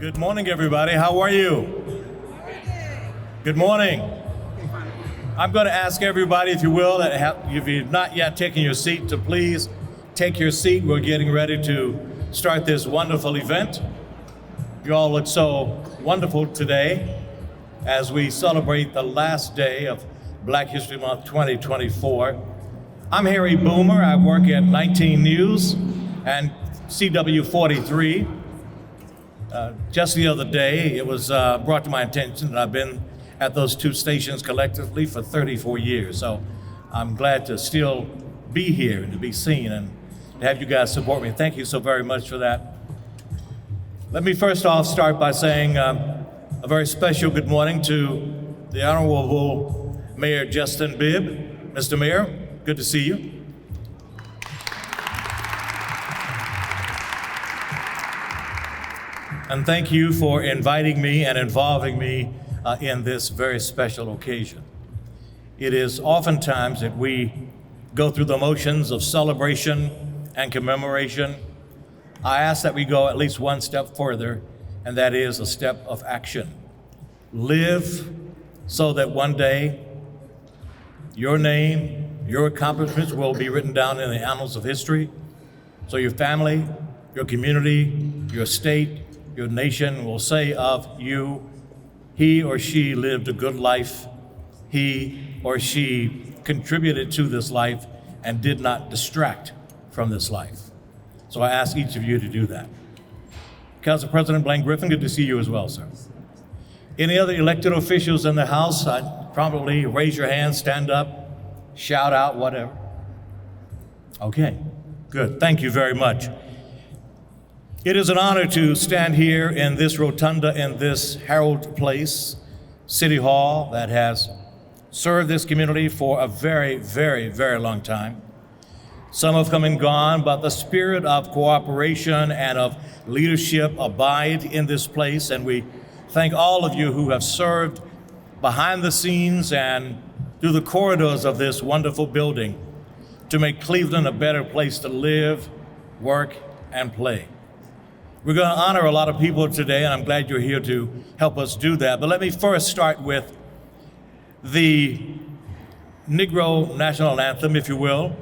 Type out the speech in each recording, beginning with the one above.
Good morning, everybody. How are you? Good morning. I'm going to ask everybody, if you will, if you've not yet taken your seat, to please take your seat. We're getting ready to start this wonderful event. You all look so wonderful today as we celebrate the last day of Black History Month 2024. I'm Harry Boomer. I work at 19 News and CW 43. Just the other day, it was brought to my attention that I've been at those two stations collectively for 34 years. So I'm glad to still be here and to be seen and to have you guys support me. Thank you so very much for that. Let me first off start by saying a very special good morning to the Honorable Mayor Justin Bibb. Mr. Mayor, good to see you. And thank you for inviting me and involving me in this very special occasion. It is oftentimes that we go through the motions of celebration and commemoration. I ask that we go at least one step further, and that is a step of action. Live so that one day your name, your accomplishments will be written down in the annals of history. So your family, your community, your state, your nation will say of you, he or she lived a good life. He or she contributed to this life and did not distract from this life. So I ask each of you to do that. Council President Blaine Griffin, good to see you as well, sir. Any other elected officials in the House, probably raise your hand, stand up, shout out, whatever. Okay, good, thank you very much. It is an honor to stand here in this rotunda in this Herald Place, City Hall, that has served this community for a very, very, very long time. Some have come and gone, but the spirit of cooperation and of leadership abide in this place, and we thank all of you who have served behind the scenes and through the corridors of this wonderful building to make Cleveland a better place to live, work, and play. We're going to honor a lot of people today, and I'm glad you're here to help us do that. But let me first start with the Negro National Anthem, if you will.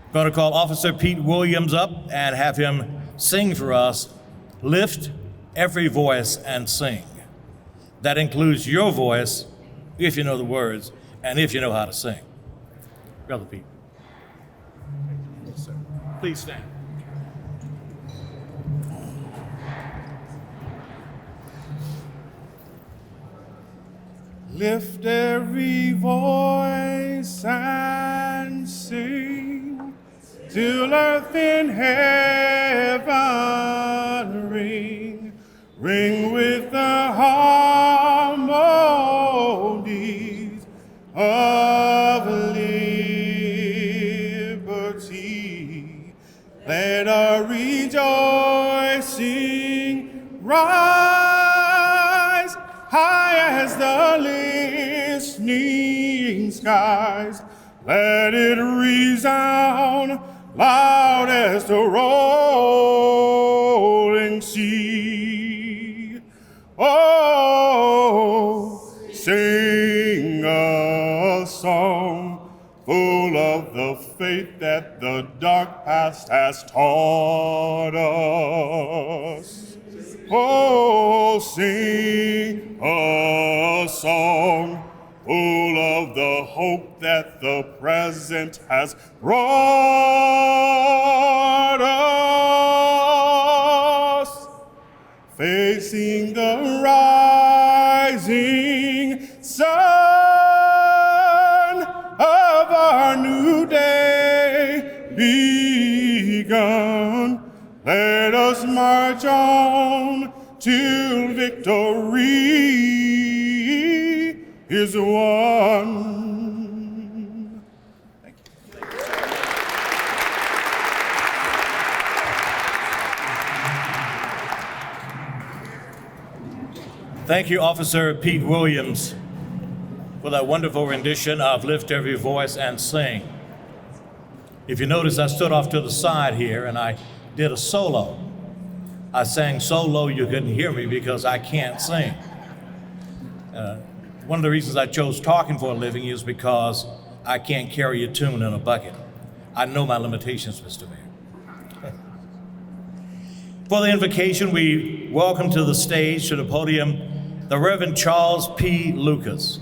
I'm going to call Officer Pete Williams up and have him sing for us, Lift Every Voice and Sing. That includes your voice, if you know the words, and if you know how to sing. Brother Pete. Yes, sir. Please stand. Lift every voice and sing, till earth and heaven ring, ring with the harmonies of liberty. Let our rejoicing rise high as the listening skies. Let it resound loud as the rolling sea. Oh, sing a song full of the faith that the dark past has taught us. Oh, sing a song full of the hope that the present has brought us. Facing the rising sun of our new day begun, let us march on till victory is won. Thank you. Thank you, Officer Pete Williams, for that wonderful rendition of Lift Every Voice and Sing. If you notice, I stood off to the side here and I did a solo. I sang so low you couldn't hear me because I can't sing. One of the reasons I chose talking for a living is because I can't carry a tune in a bucket. I know my limitations, Mr. Mayor. For the invocation, we welcome to the stage, to the podium, the Reverend Charles P. Lucas.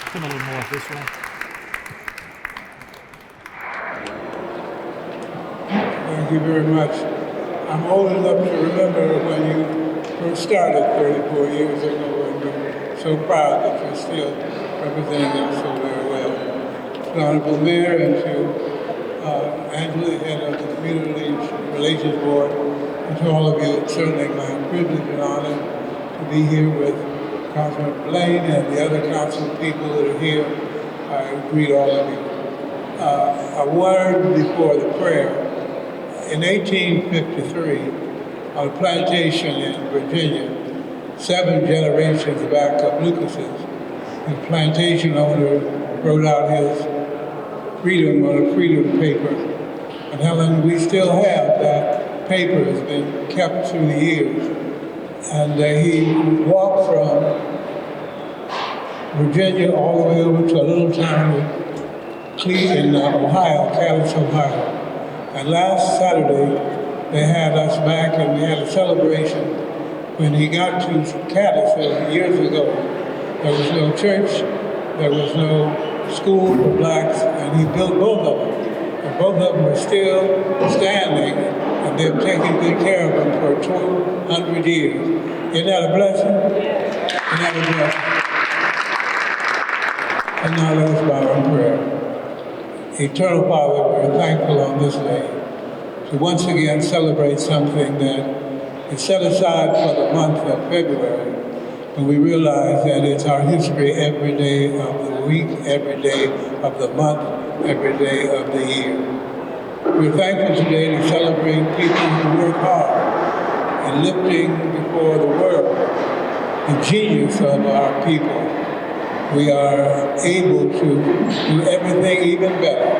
Come a little more this way. Thank you very much. I'm old enough to remember when you first started 34 years ago, and we're so proud that you're still representing us so very well. To the Honorable Mayor and to Angela, head of the Community Relations Board, and to all of you, it's certainly my privilege and honor to be here with Councilman Blaine and the other council people that are here. I greet all of you. A word before the prayer. In 1853, on a plantation in Virginia, 7 generations back of Lucas's, the plantation owner wrote out his freedom on a freedom paper. And Helen, we still have that paper. Has been kept through the years. And he walked from Virginia all the way over to a little town in Ohio, Cadiz, Ohio. And last Saturday, they had us back and we had a celebration. When he got to Cadiz years ago, there was no church, there was no school for blacks, and he built both of them. And both of them are still standing, and they've taken good care of them for 200 years. Isn't that a blessing? Isn't that a blessing? And now let us bow in prayer. Eternal Father, we're thankful on this day to once again celebrate something that is set aside for the month of February, when we realize that it's our history every day of the week, every day of the month, every day of the year. We're thankful today to celebrate people who work hard in lifting before the world the genius of our people. We are able to do everything even better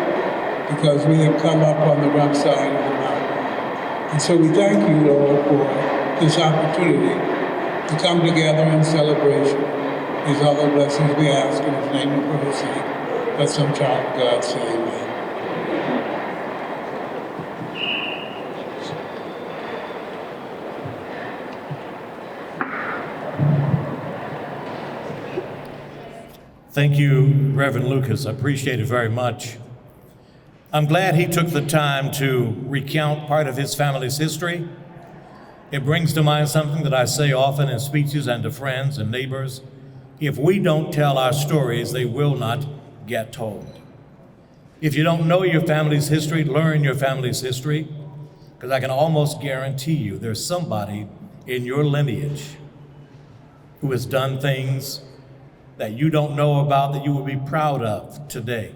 because we have come up on the rough side of the mountain. And so we thank you, Lord, for this opportunity to come together in celebration. These are the blessings we ask in His name and for His sake. Let some child of God say amen. Thank you, Reverend Lucas. I appreciate it very much. I'm glad he took the time to recount part of his family's history. It brings to mind something that I say often in speeches and to friends and neighbors. If we don't tell our stories, they will not get told. If you don't know your family's history, learn your family's history, because I can almost guarantee you there's somebody in your lineage who has done things that you don't know about that you will be proud of today.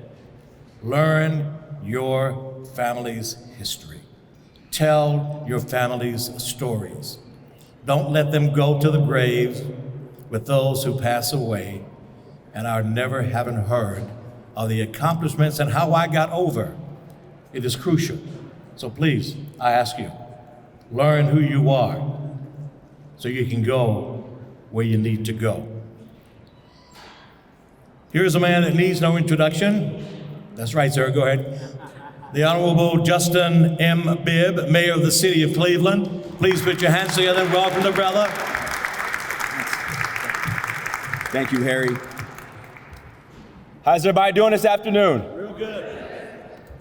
Learn your family's history. Tell your family's stories. Don't let them go to the grave with those who pass away and are never having heard of the accomplishments and how I got over. It is crucial. So please, I ask you, learn who you are so you can go where you need to go. Here's a man that needs no introduction. That's right, sir, go ahead. The Honorable Justin M. Bibb, Mayor of the City of Cleveland. Please put your hands together and welcome the brother. Thank you, Harry. How's everybody doing this afternoon? Real good.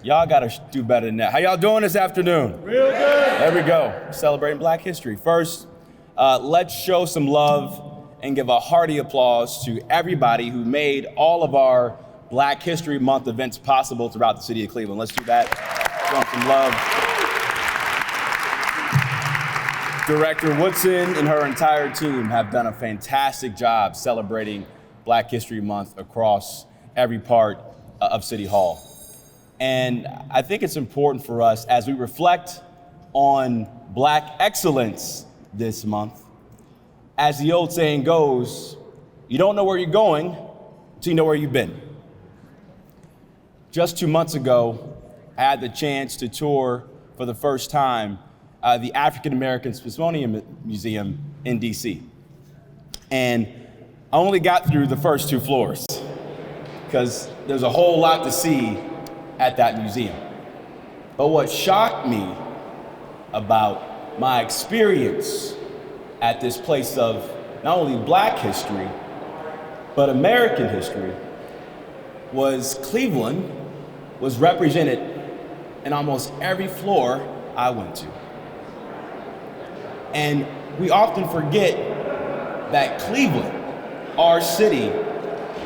Y'all gotta do better than that. How y'all doing this afternoon? Real good. There we go, celebrating Black history. First, let's show some love and give a hearty applause to everybody who made all of our Black History Month events possible throughout the city of Cleveland. Let's do that. Show them some love. Director Woodson and her entire team have done a fantastic job celebrating Black History Month across every part of City Hall. And I think it's important for us as we reflect on Black excellence this month. As the old saying goes, you don't know where you're going until you know where you've been. Just 2 months ago, I had the chance to tour for the first time the African American Smithsonian Museum in DC. And I only got through the first 2 floors because there's a whole lot to see at that museum. But what shocked me about my experience at this place of not only Black history, but American history was Cleveland was represented in almost every floor I went to. And we often forget that Cleveland, our city,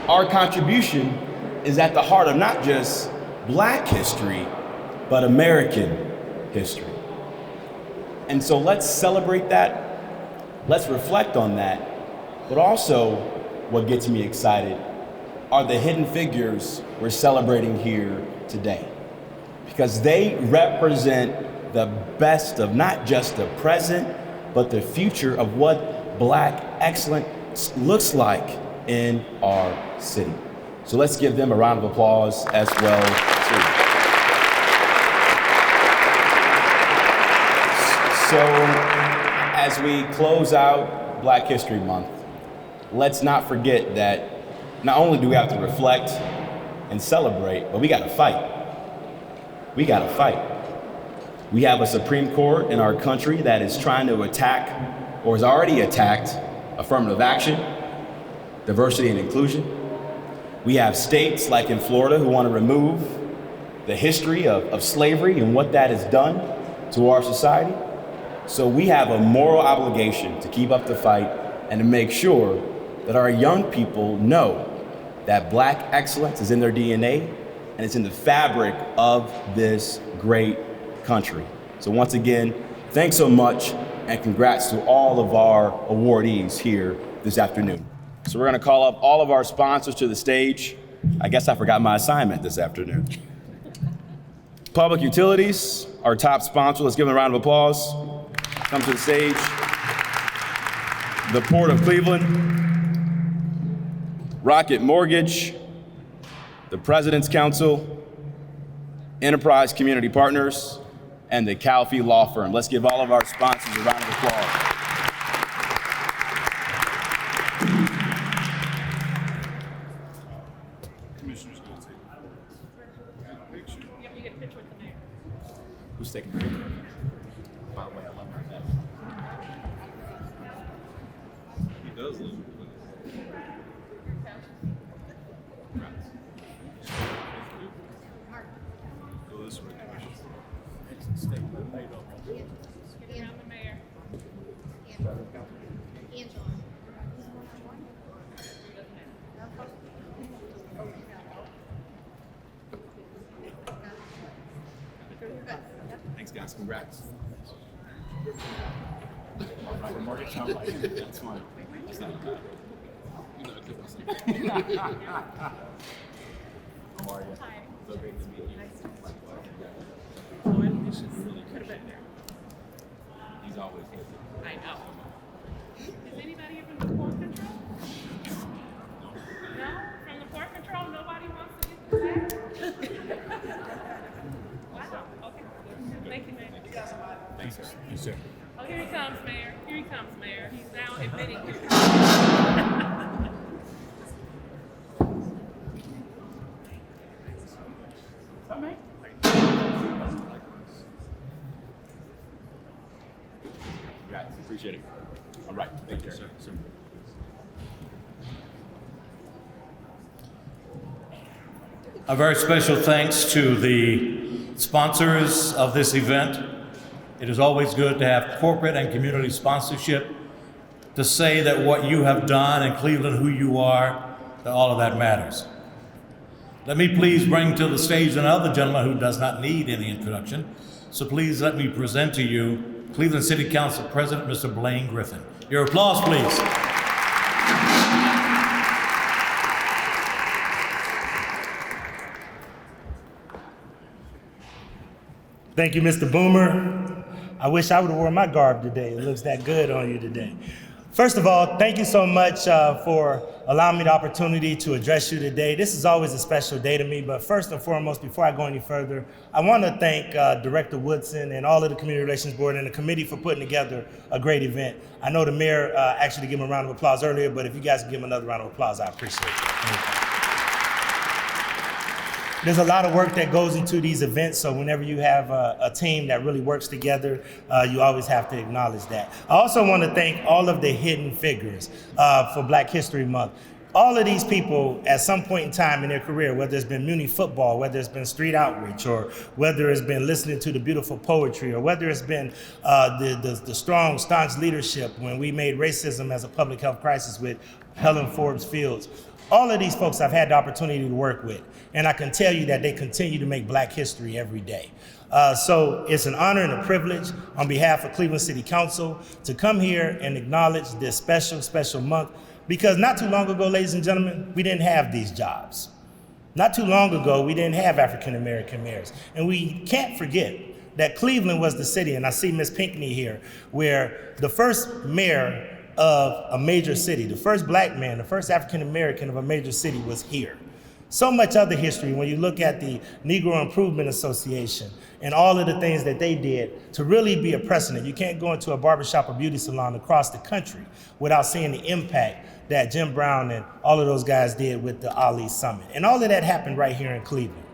our contribution is at the heart of not just Black history, but American history. And so let's celebrate that, let's reflect on that, but also what gets me excited are the hidden figures we're celebrating here today. Because they represent the best of not just the present, but the future of what Black excellence looks like in our city. So let's give them a round of applause as well, too. So as we close out Black History Month, let's not forget that not only do we have to reflect and celebrate, but we gotta fight. We gotta fight. We have a Supreme Court in our country that is trying to attack, or has already attacked, affirmative action, diversity and inclusion. We have states like in Florida who want to remove the history of slavery and what that has done to our society. So we have a moral obligation to keep up the fight and to make sure that our young people know that Black excellence is in their DNA and it's in the fabric of this great country. So once again, thanks so much and congrats to all of our awardees here this afternoon. So we're gonna call up all of our sponsors to the stage. I guess I forgot my assignment this afternoon. Public Utilities, our top sponsor, let's give them a round of applause. Come to the stage. The Port of Cleveland, Rocket Mortgage, the President's Council, Enterprise Community Partners, and the Calfee Law Firm. Let's give all of our sponsors a round of applause. Commissioner's going to take a picture. Yep, you get a picture with the mayor. Who's taking the picture? By the way, I love my dad. He does look. Go this way, Commissioner. Get around the mayor. Thanks, guys. Congrats. That's fine. That's not bad. How are you? Hi. So great to meet you. Oh, and this is could have been there. He's always good. I know. Has anybody ever been to Port Control? No? From the Port Control, nobody wants to use the back? Wow, okay. Thank you, Mayor. Thanks, sir. Yes, sir. Oh, here he comes, Mayor. Here he comes, Mayor. He's now admitting it. Congrats. Appreciate it. All right. Thank you, sir. A very special thanks to the sponsors of this event. It is always good to have corporate and community sponsorship to say that what you have done in Cleveland, who you are, that all of that matters. Let me please bring to the stage another gentleman who does not need any introduction. So please let me present to you Cleveland City Council President, Mr. Blaine Griffin. Your applause, please. Thank you, Mr. Boomer. I wish I would have worn my garb today. It looks that good on you today. First of all, thank you so much for allowing me the opportunity to address you today. This is always a special day to me, but first and foremost, before I go any further, I want to thank Director Woodson and all of the Community Relations Board and the committee for putting together a great event. I know the mayor actually gave him a round of applause earlier, but if you guys can give him another round of applause, I appreciate it. Thank you. There's a lot of work that goes into these events, so whenever you have a team that really works together, you always have to acknowledge that. I also want to thank all of the hidden figures for Black History Month. All of these people, at some point in time in their career, whether it's been Muni football, whether it's been street outreach, or whether it's been listening to the beautiful poetry, or whether it's been the strong, staunch leadership when we made racism as a public health crisis with Helen Forbes Fields, all of these folks I've had the opportunity to work with, and I can tell you that they continue to make Black history every day. So it's an honor and a privilege on behalf of Cleveland City Council to come here and acknowledge this special, special month, because not too long ago, ladies and gentlemen, we didn't have these jobs. Not too long ago, we didn't have African American mayors. And we can't forget that Cleveland was the city, and I see Ms. Pinckney here, where the first mayor of a major city, the first Black man, the first African American of a major city was here. So much other history when you look at the Negro Improvement Association and all of the things that they did to really be a precedent. You can't go into a barbershop or beauty salon across the country without seeing the impact that Jim Brown and all of those guys did with the Ali Summit. And all of that happened right here in Cleveland.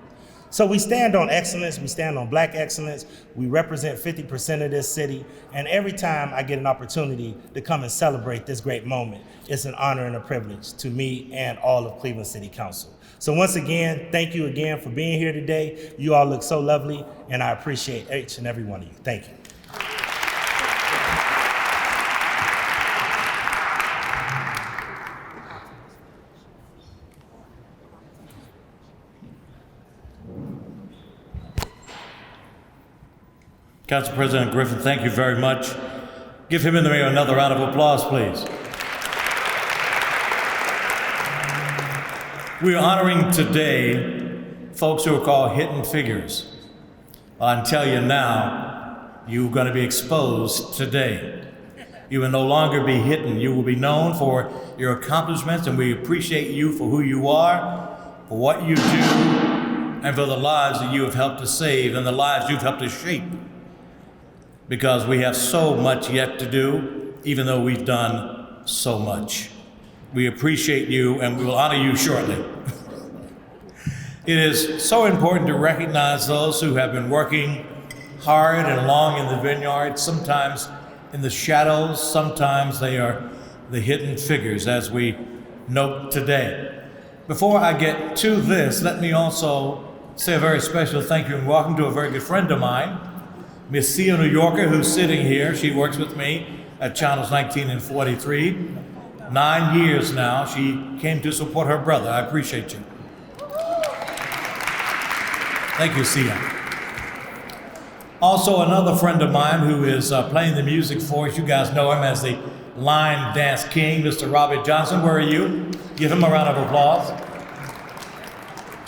So we stand on excellence, we stand on Black excellence, we represent 50% of this city, and every time I get an opportunity to come and celebrate this great moment, it's an honor and a privilege to me and all of Cleveland City Council. So once again, thank you again for being here today. You all look so lovely, and I appreciate each and every one of you. Thank you. Council President Griffin, thank you very much. Give him and the mayor another round of applause, please. We're honoring today folks who are called hidden figures. I can tell you now, you're going to be exposed today. You will no longer be hidden. You will be known for your accomplishments, and we appreciate you for who you are, for what you do, and for the lives that you have helped to save and the lives you've helped to shape. Because we have so much yet to do, even though we've done so much. We appreciate you, and we will honor you shortly. It is so important to recognize those who have been working hard and long in the vineyard, sometimes in the shadows, sometimes they are the hidden figures, as we note today. Before I get to this, let me also say a very special thank you and welcome to a very good friend of mine, Miss Sia New Yorker, who's sitting here. She works with me at Channels 19 and 43. 9 years now. She came to support her brother. I appreciate you. Thank you, Sia. Also, another friend of mine who is playing the music for us. You guys know him as the line dance king, Mr. Robert Johnson. Where are you? Give him a round of applause.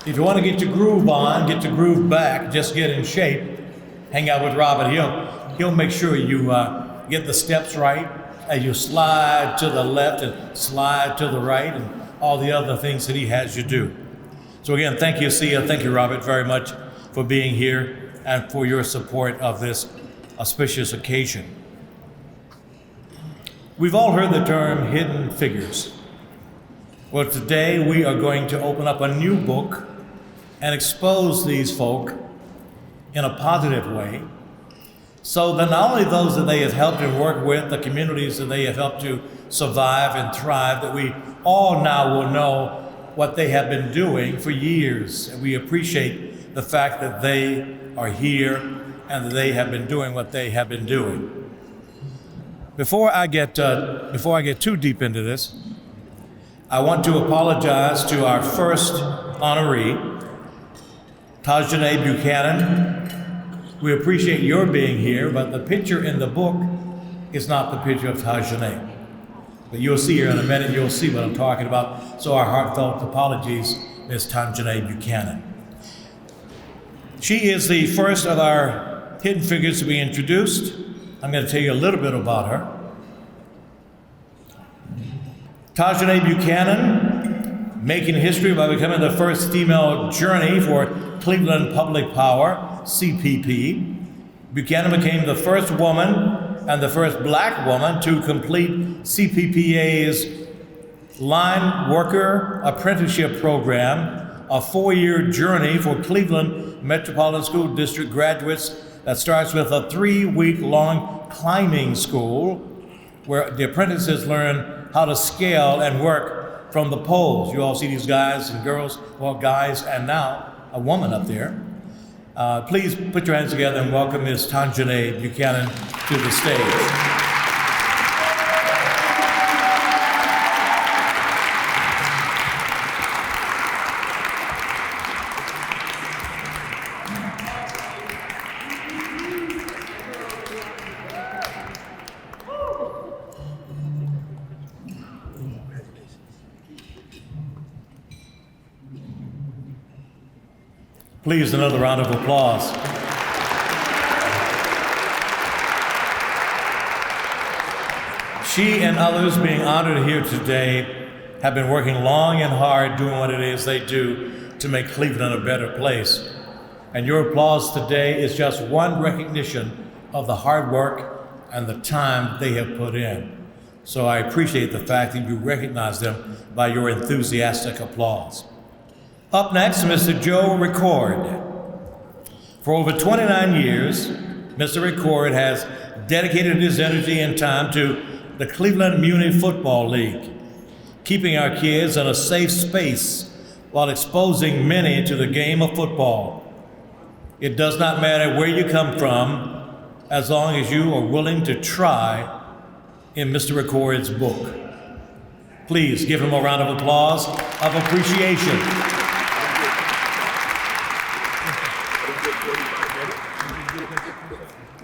If you want to get your groove on, get your groove back, just get in shape, hang out with Robert. He'll make sure you get the steps right as you slide to the left and slide to the right and all the other things that he has you do. So again, thank you, Sia. Thank you, Robert, very much for being here and for your support of this auspicious occasion. We've all heard the term hidden figures. Well, today we are going to open up a new book and expose these folk in a positive way, so that not only those that they have helped and worked with, the communities that they have helped to survive and thrive, that we all now will know what they have been doing for years. And we appreciate the fact that they are here and that they have been doing what they have been doing. Before I get too deep into this, I want to apologize to our first honoree, Tajane Buchanan. We appreciate your being here, but the picture in the book is not the picture of Tajane. But you'll see here in a minute, you'll see what I'm talking about. So our heartfelt apologies, Ms. Tajane Buchanan. She is the first of our hidden figures to be introduced. I'm going to tell you a little bit about her. Tajane Buchanan, making history by becoming the first female journey for Cleveland Public Power, CPP. Buchanan became the first woman and the first black woman to complete CPPA's Line Worker Apprenticeship Program, a 4-year journey for Cleveland Metropolitan School District graduates that starts with a 3-week-long climbing school where the apprentices learn how to scale and work from the poles. You all see these guys and girls, well, guys and now a woman up there. Please put your hands together and welcome Ms. Tanjane Buchanan to the stage. Please, another round of applause. She and others being honored here today have been working long and hard doing what it is they do to make Cleveland a better place. And your applause today is just one recognition of the hard work and the time they have put in. So I appreciate the fact that you recognize them by your enthusiastic applause. Up next, Mr. Joe Record. For over 29 years, Mr. Record has dedicated his energy and time to the Cleveland Muni Football League, keeping our kids in a safe space while exposing many to the game of football. It does not matter where you come from, as long as you are willing to try in Mr. Record's book. Please give him a round of applause of appreciation.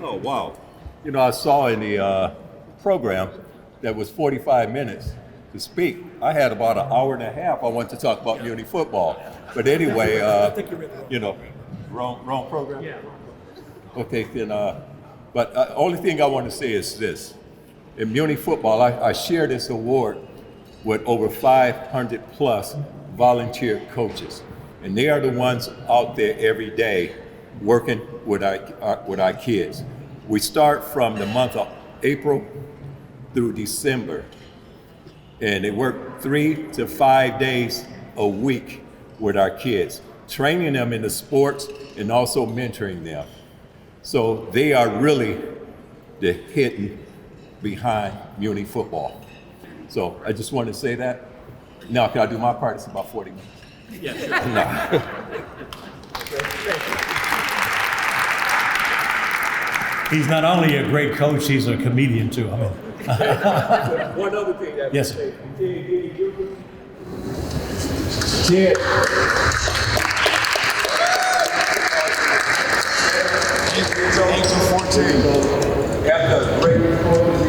Oh, wow. You know, I saw in the program that was 45 minutes to speak. I had about an hour and a half I wanted to talk about Muni football. But anyway, you know, wrong program? Yeah. Okay, then, but only thing I want to say is this. In Muni football, I share this award with over 500 plus volunteer coaches. And they are the ones out there every day working with our kids. We start from the month of April through December, and they work 3 to 5 days a week with our kids, training them in the sports and also mentoring them. So they are really the hidden behind Muni football. So I just want to say that. Now, can I do my part? It's about 40 minutes. Yes. No. He's not only a great coach, he's a comedian too. I mean. One other thing that yes, sir. After a great performance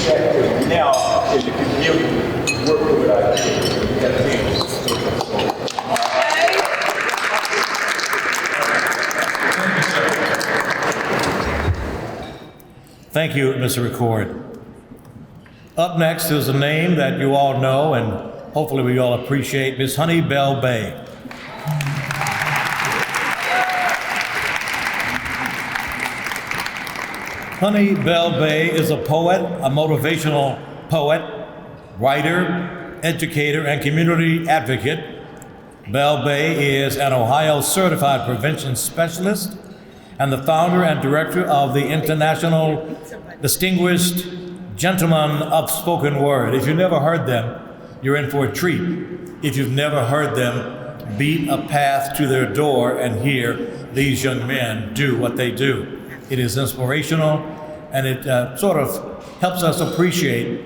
here, now in the community, working with our kids. We got teams. Thank you, Mr. Record. Up next is a name that you all know and hopefully we all appreciate, Ms. Honey Bell Bay. Honey Bell Bay is a poet, a motivational poet, writer, educator, and community advocate. Bell Bay is an Ohio certified prevention specialist and the founder and director of the International Distinguished Gentlemen of Spoken Word. If you've never heard them, you're in for a treat. If you've never heard them beat a path to their door and hear these young men do what they do. It is inspirational, and it sort of helps us appreciate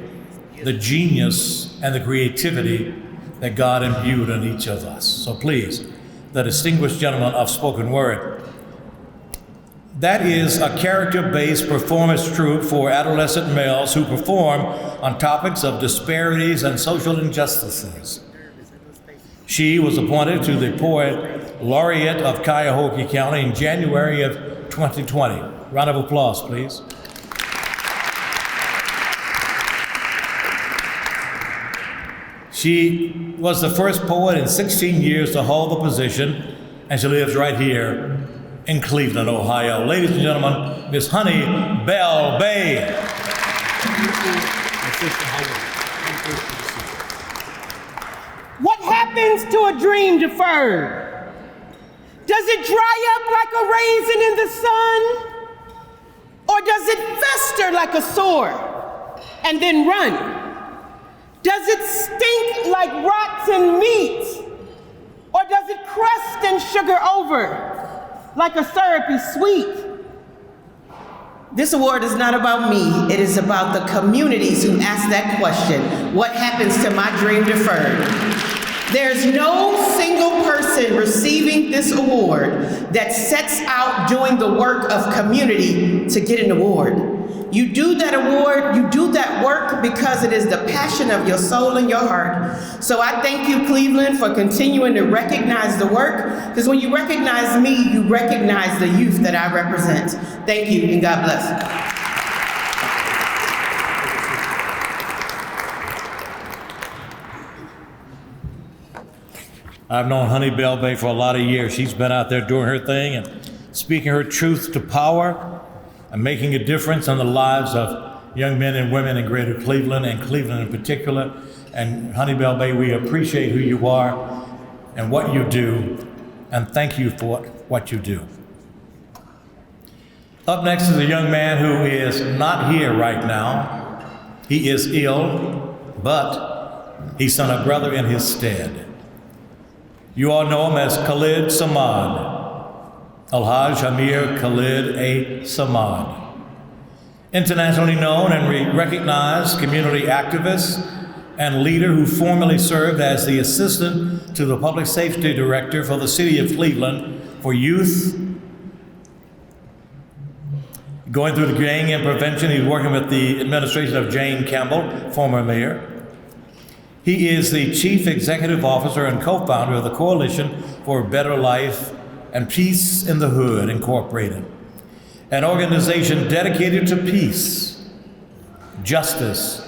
the genius and the creativity that God imbued in each of us. So please, the Distinguished Gentlemen of Spoken Word. That is a character-based performance troupe for adolescent males who perform on topics of disparities and social injustices. She was appointed to the Poet Laureate of Cuyahoga County in January of 2020. Round of applause, please. She was the first poet in 16 years to hold the position, and she lives right here in Cleveland, Ohio. Ladies and gentlemen, Miss Honey Bell Bay. What happens to a dream deferred? Does it dry up like a raisin in the sun? Or does it fester like a sore and then run? Does it stink like rotten meat? Or does it crust and sugar over like a syrupy sweet? This award is not about me. It is about the communities who ask that question. What happens to my dream deferred? There's no single person receiving this award that sets out doing the work of community to get an award. You do that award, you do that work because it is the passion of your soul and your heart. So I thank you, Cleveland, for continuing to recognize the work, because when you recognize me, you recognize the youth that I represent. Thank you, and God bless. I've known Honey Bell Bay for a lot of years. She's been out there doing her thing and speaking her truth to power and making a difference in the lives of young men and women in greater Cleveland, and Cleveland in particular. And Honey Bell Bay, we appreciate who you are and what you do, and thank you for what you do. Up next is a young man who is not here right now. He is ill, but he sent a brother in his stead. You all know him as Khalid Samad, Alhaj Amir Khalid A. Samad. Internationally known and recognized community activist and leader who formerly served as the assistant to the public safety director for the city of Cleveland for youth. Going through the gang and prevention, he's working with the administration of Jane Campbell, former mayor. He is the chief executive officer and co-founder of the Coalition for a Better Life and Peace in the Hood, Incorporated, an organization dedicated to peace, justice,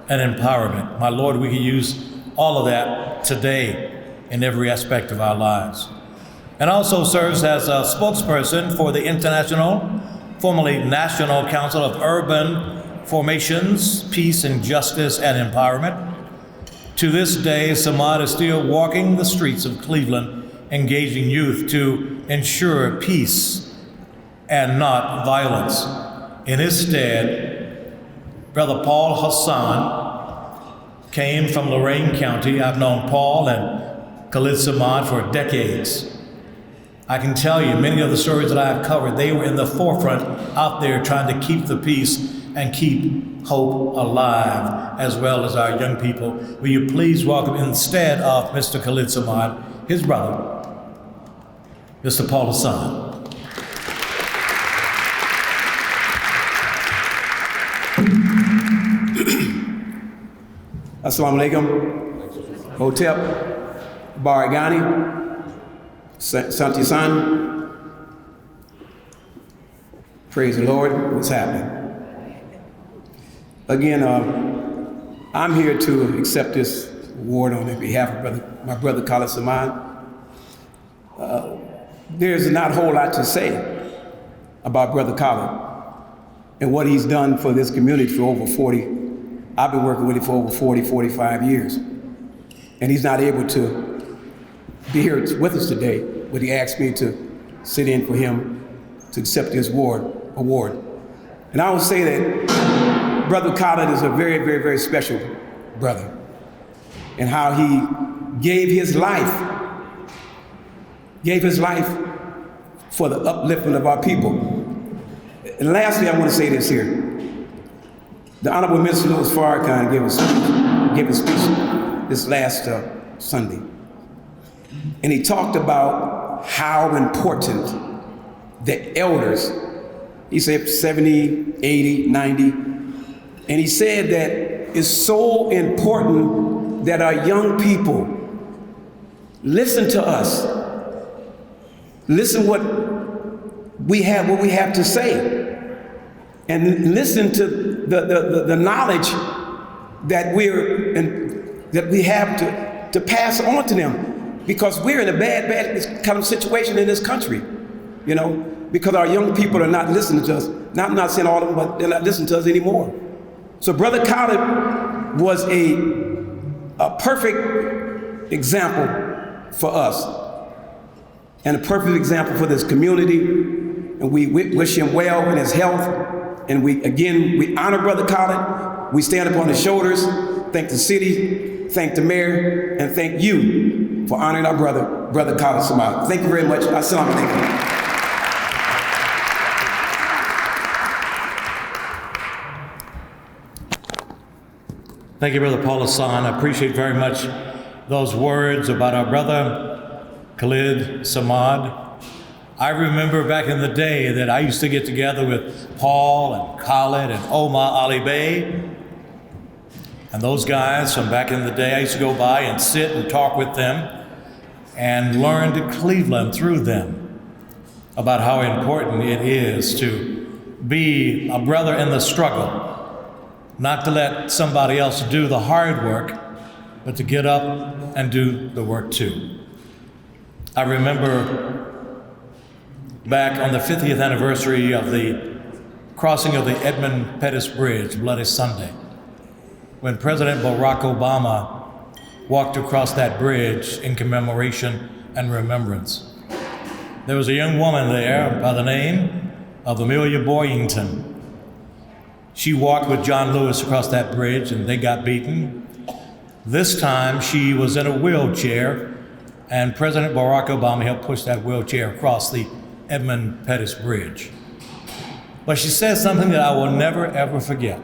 and empowerment. My Lord, we can use all of that today in every aspect of our lives. And also serves as a spokesperson for the International, formerly National Council of Urban Formations, Peace and Justice and Empowerment. To this day, Samad is still walking the streets of Cleveland, engaging youth to ensure peace and not violence. In his stead, Brother Paul Hassan came from Lorain County. I've known Paul and Khalid Samad for decades. I can tell you many of the stories that I've covered, they were in the forefront out there trying to keep the peace and keep hope alive, as well as our young people. Will you please welcome, instead of Mr. Khalid Samad, his brother, Mr. Paul Hassan. Assalamu alaikum. Hotep, Baragani, Santi San. Praise the Lord. What's happening? Again, I'm here to accept this award on behalf of my brother Khalid Samad. There's not a whole lot to say about Brother Khalid and what he's done for this community for over 40. I've been working with him for over 40, 45 years. And he's not able to be here with us today, but he asked me to sit in for him to accept this award. And I will say that Brother Khalid is a very, very, very special brother, and how he gave his life for the upliftment of our people. And lastly, I want to say this here. The Honorable Minister Louis Farrakhan gave a speech this last Sunday. And he talked about how important the elders, he said 70, 80, 90, and he said that it's so important that our young people listen to us, listen what we have to say, and listen to the knowledge that we're that we have to pass on to them, because we're in a bad kind of situation in this country, you know, because our young people are not listening to us. I'm not saying all of them, but they're not listening to us anymore. So Brother Khaled was a perfect example for us and a perfect example for this community. And we wish him well in his health. And we honor Brother Khaled. We stand upon his shoulders. Thank the city, thank the mayor, and thank you for honoring our Brother Khaled Samad. Thank you very much. Assalamu alaikum. Thank you, Brother Paul Hassan. I appreciate very much those words about our brother, Khalid Samad. I remember back in the day that I used to get together with Paul and Khalid and Omar Ali Bey. And those guys from back in the day, I used to go by and sit and talk with them and learn to Cleveland through them about how important it is to be a brother in the struggle. Not to let somebody else do the hard work, but to get up and do the work too. I remember back on the 50th anniversary of the crossing of the Edmund Pettus Bridge, Bloody Sunday, when President Barack Obama walked across that bridge in commemoration and remembrance. There was a young woman there by the name of Amelia Boyington. She walked with John Lewis across that bridge and they got beaten. This time she was in a wheelchair and President Barack Obama helped push that wheelchair across the Edmund Pettus Bridge. But she said something that I will never ever forget.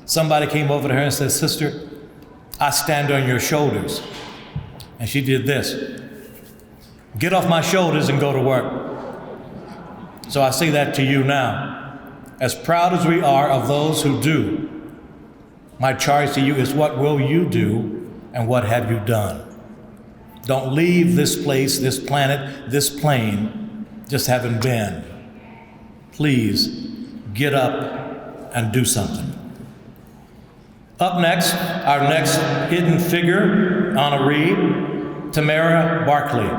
Somebody came over to her and said, "Sister, I stand on your shoulders." And she did this: "Get off my shoulders and go to work." So I say that to you now. As proud as we are of those who do, my charge to you is, what will you do and what have you done? Don't leave this place, this planet, this plane, just having been. Please get up and do something. Up next, our next hidden figure, honoree, Tamara Barkley,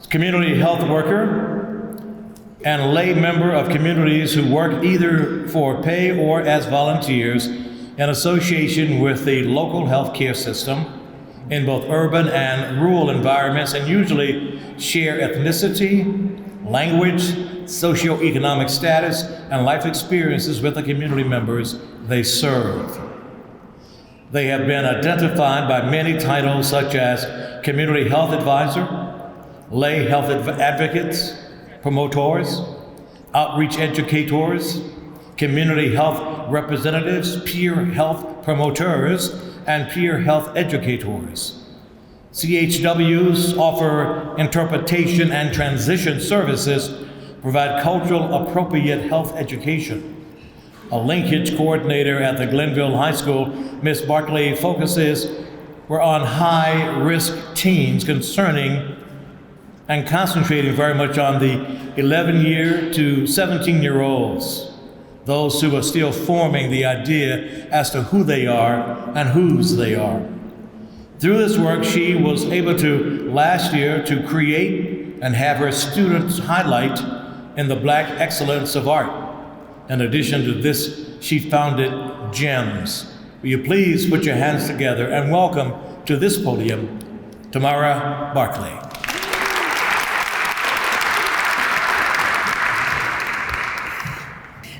community health worker, and lay member of communities who work either for pay or as volunteers in association with the local healthcare system in both urban and rural environments, and usually share ethnicity, language, socioeconomic status, and life experiences with the community members they serve. They have been identified by many titles such as community health advisor, lay health advocates, promoters, outreach educators, community health representatives, peer health promoters, and peer health educators. CHWs offer interpretation and transition services, provide cultural appropriate health education. A linkage coordinator at the Glenville High School, Ms. Barkley focuses on high-risk teens concerning and concentrating very much on the 11-year to 17-year-olds, those who are still forming the idea as to who they are and whose they are. Through this work, she was able to, last year, to create and have her students highlight in the Black excellence of art. In addition to this, she founded GEMS. Will you please put your hands together and welcome to this podium, Tamara Barkley.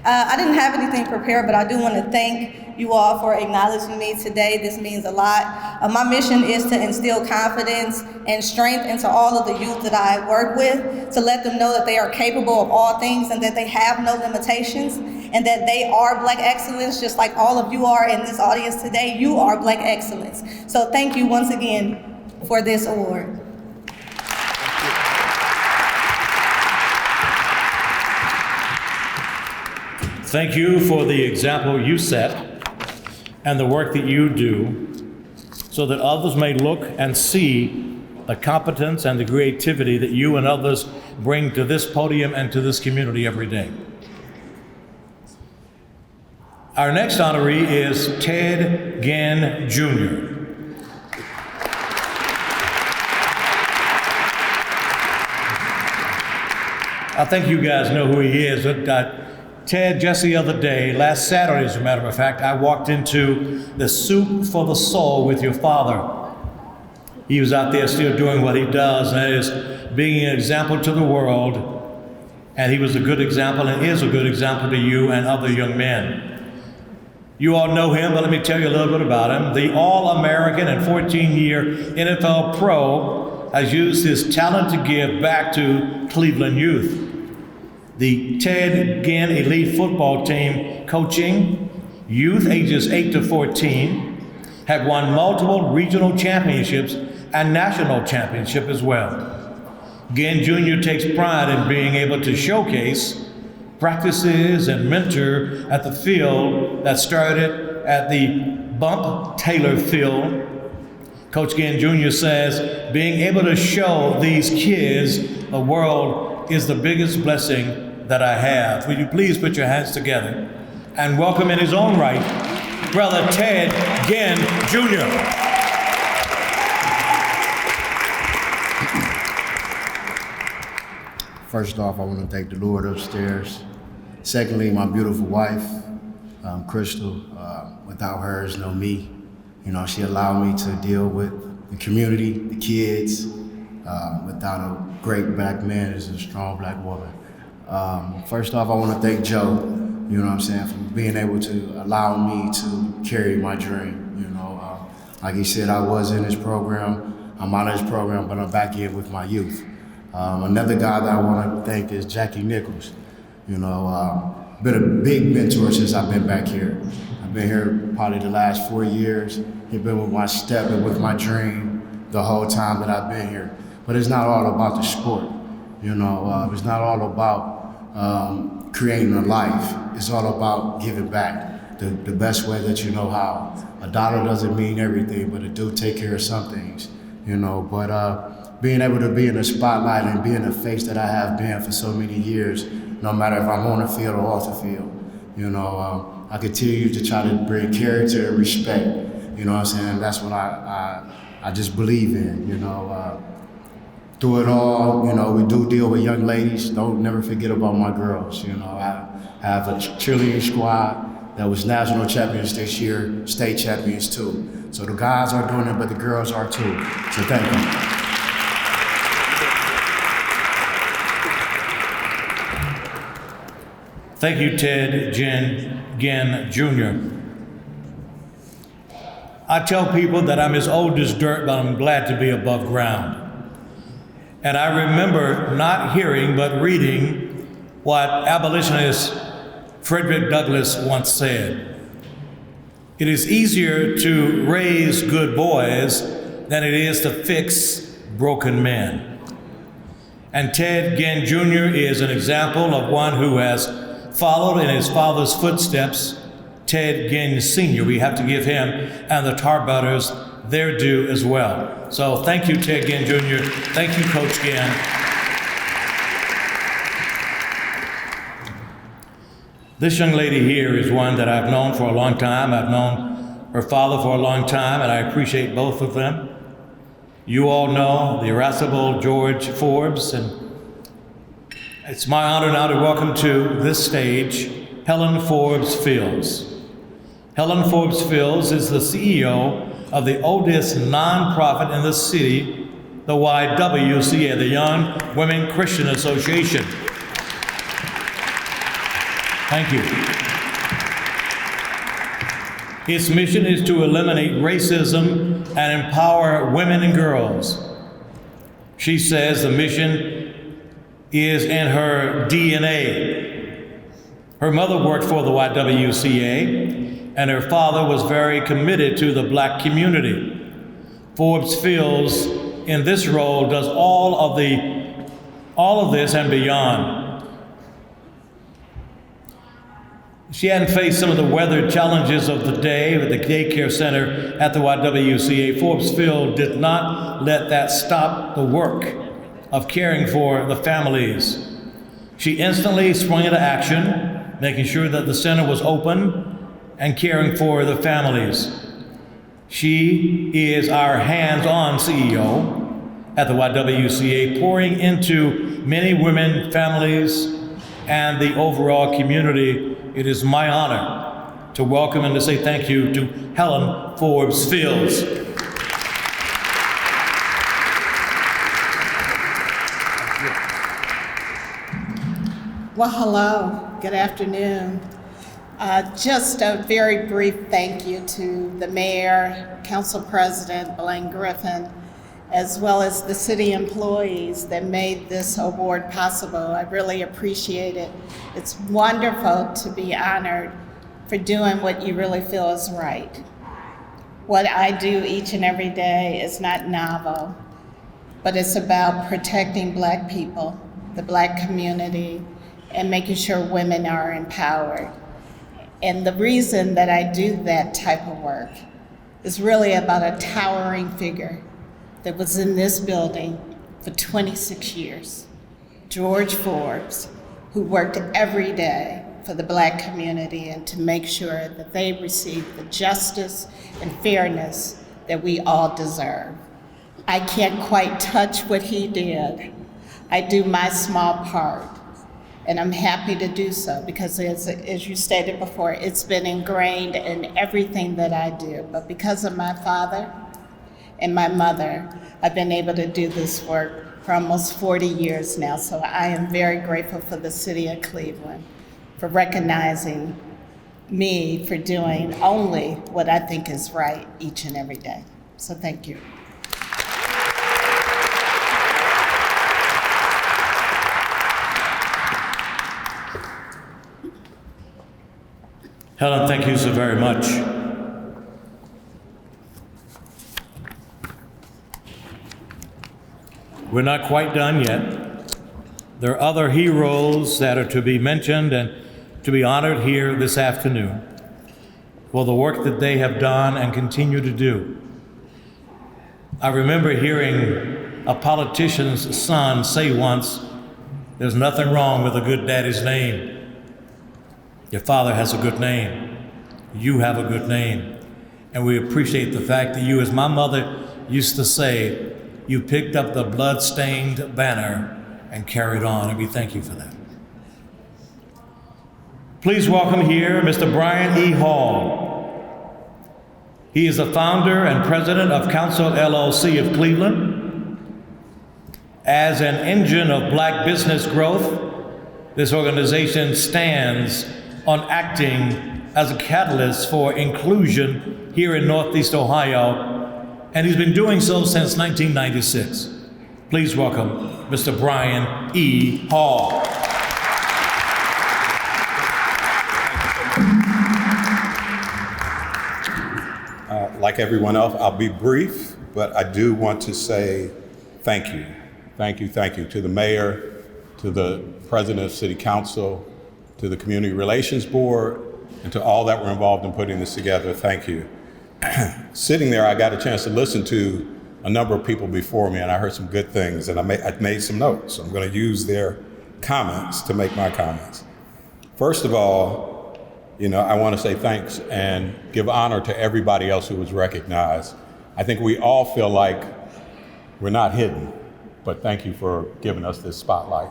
I didn't have anything prepared, but I do want to thank you all for acknowledging me today. This means a lot. My mission is to instill confidence and strength into all of the youth that I work with, to let them know that they are capable of all things and that they have no limitations, and that they are Black excellence, just like all of you are in this audience today. You are Black excellence. So thank you once again for this award. Thank you for the example you set and the work that you do so that others may look and see the competence and the creativity that you and others bring to this podium and to this community every day. Our next honoree is Ted Ginn Jr. I think you guys know who he is. Ted, just the other day, last Saturday, as a matter of fact, I walked into the Soup for the Soul with your father. He was out there still doing what he does, and that is being an example to the world. And he was a good example and is a good example to you and other young men. You all know him, but let me tell you a little bit about him. The All-American and 14-year NFL pro has used his talent to give back to Cleveland youth. The Ted Ginn Elite Football Team coaching youth ages 8 to 14 have won multiple regional championships and national championship as well. Ginn Jr. takes pride in being able to showcase practices and mentor at the field that started at the Bump Taylor Field. Coach Ginn Jr. says, being able to show these kids the world is the biggest blessing that I have. Will you please put your hands together and welcome in his own right, Brother Ted Ginn Jr. First off, I want to thank the Lord upstairs. Secondly, my beautiful wife, Crystal. Without her, there's no me. You know, she allowed me to deal with the community, the kids. Without a great black man, there's a strong black woman. First off, I want to thank Joe, you know what I'm saying, for being able to allow me to carry my dream. You know, like he said, I was in his program, I'm out of his program, but I'm back in with my youth. Another guy that I want to thank is Jackie Nichols. You know, been a big mentor since I've been back here. I've been here probably the last 4 years. He's been with my step and with my dream the whole time that I've been here. But it's not all about the sport. You know, it's not all about creating a life. It's all about giving back the best way that you know how. A dollar doesn't mean everything, but it do take care of some things, you know. But being able to be in the spotlight and being the face that I have been for so many years, no matter if I'm on the field or off the field, you know, I continue to try to bring character and respect, you know what I'm saying? That's what I just believe in, you know. Through it all, you know, we do deal with young ladies. Don't never forget about my girls, you know. I have a cheerleading squad that was national champions this year, state champions too. So the guys are doing it, but the girls are too. So thank you. Thank you, Ted Ginn Jr. I tell people that I'm as old as dirt, but I'm glad to be above ground. And I remember not hearing, but reading what abolitionist Frederick Douglass once said. It is easier to raise good boys than it is to fix broken men. And Ted Ginn Jr. is an example of one who has followed in his father's footsteps, Ted Ginn Sr. We have to give him and the Tarbutters their due as well. So thank you, Ted Ginn Jr. Thank you, Coach Ginn. This young lady here is one that I've known for a long time. I've known her father for a long time, and I appreciate both of them. You all know the irascible George Forbes, and it's my honor now to welcome to this stage Helen Forbes Fields. Helen Forbes Fields is the CEO of the oldest nonprofit in the city, the YWCA, the Young Women Christian Association. Thank you. Its mission is to eliminate racism and empower women and girls. She says the mission is in her DNA. Her mother worked for the YWCA, and her father was very committed to the black community. Forbes Fields, in this role, does all of this and beyond. She hadn't faced some of the weather challenges of the day with the daycare center at the YWCA. Forbes Field did not let that stop the work of caring for the families. She instantly sprung into action, making sure that the center was open and caring for the families. She is our hands-on CEO, at the YWCA, pouring into many women, families, and the overall community. It is my honor to welcome and to say thank you to Helen Forbes Fields. Well, hello, good afternoon. Just a very brief thank you to the mayor, council president, Blaine Griffin, as well as the city employees that made this award possible. I really appreciate it. It's wonderful to be honored for doing what you really feel is right. What I do each and every day is not novel, but it's about protecting Black people, the Black community, and making sure women are empowered. And the reason that I do that type of work is really about a towering figure that was in this building for 26 years, George Forbes, who worked every day for the Black community and to make sure that they received the justice and fairness that we all deserve. I can't quite touch what he did. I do my small part, and I'm happy to do so because as you stated before, it's been ingrained in everything that I do. But because of my father and my mother, I've been able to do this work for almost 40 years now. So I am very grateful for the city of Cleveland for recognizing me for doing only what I think is right each and every day. So thank you. Helen, thank you so very much. We're not quite done yet. There are other heroes that are to be mentioned and to be honored here this afternoon for the work that they have done and continue to do. I remember hearing a politician's son say once, "There's nothing wrong with a good daddy's name." Your father has a good name. You have a good name. And we appreciate the fact that you, as my mother used to say, you picked up the blood-stained banner and carried on, and we thank you for that. Please welcome here Mr. Brian E. Hall. He is the founder and president of Counsel LLC of Cleveland. As an engine of Black business growth, this organization stands on acting as a catalyst for inclusion here in Northeast Ohio, and he's been doing so since 1996. Please welcome Mr. Brian E. Hall. Like everyone else, I'll be brief, but I do want to say thank you. Thank you, thank you to the mayor, to the president of city council, to the community relations board, and to all that were involved in putting this together. Thank you. Sitting there, I got a chance to listen to a number of people before me, and I heard some good things, and I made some notes. I'm going to use their comments to make my comments. First of all, I want to say thanks and give honor to everybody else who was recognized. I think we all feel like we're not hidden, but thank you for giving us this spotlight.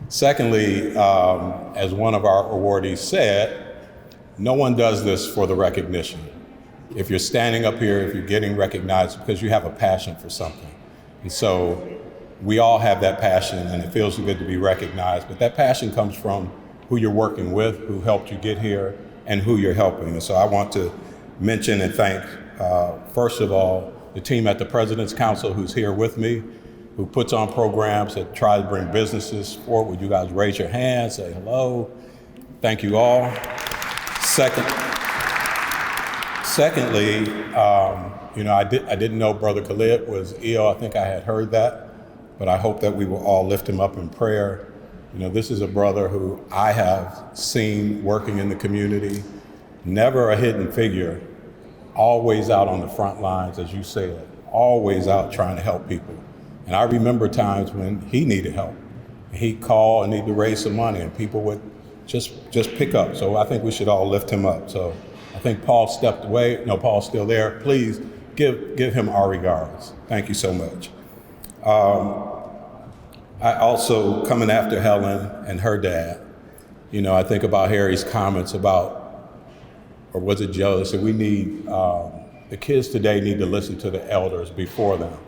Secondly, as one of our awardees said, no one does this for the recognition. If you're standing up here, if you're getting recognized, because you have a passion for something. And so we all have that passion, and it feels good to be recognized, but that passion comes from who you're working with, who helped you get here, and who you're helping. And so I want to mention and thank, first of all, the team at the President's Council who's here with me, who puts on programs that try to bring businesses forward. Would you guys raise your hands, say hello? Thank you all. Secondly, I didn't know Brother Khalid was ill. I think I had heard that, but I hope that we will all lift him up in prayer. This is a brother who I have seen working in the community, never a hidden figure, always out on the front lines, as you said, always out trying to help people. And I remember times when he needed help. He'd call and need to raise some money, and people would just pick up. So I think we should all lift him up. So I think Paul stepped away. No, Paul's still there. Please give him our regards. Thank you so much. I also, coming after Helen and her dad, you know, I think about Harry's comments about, or was it Joe, that said we need, the kids today need to listen to the elders before them.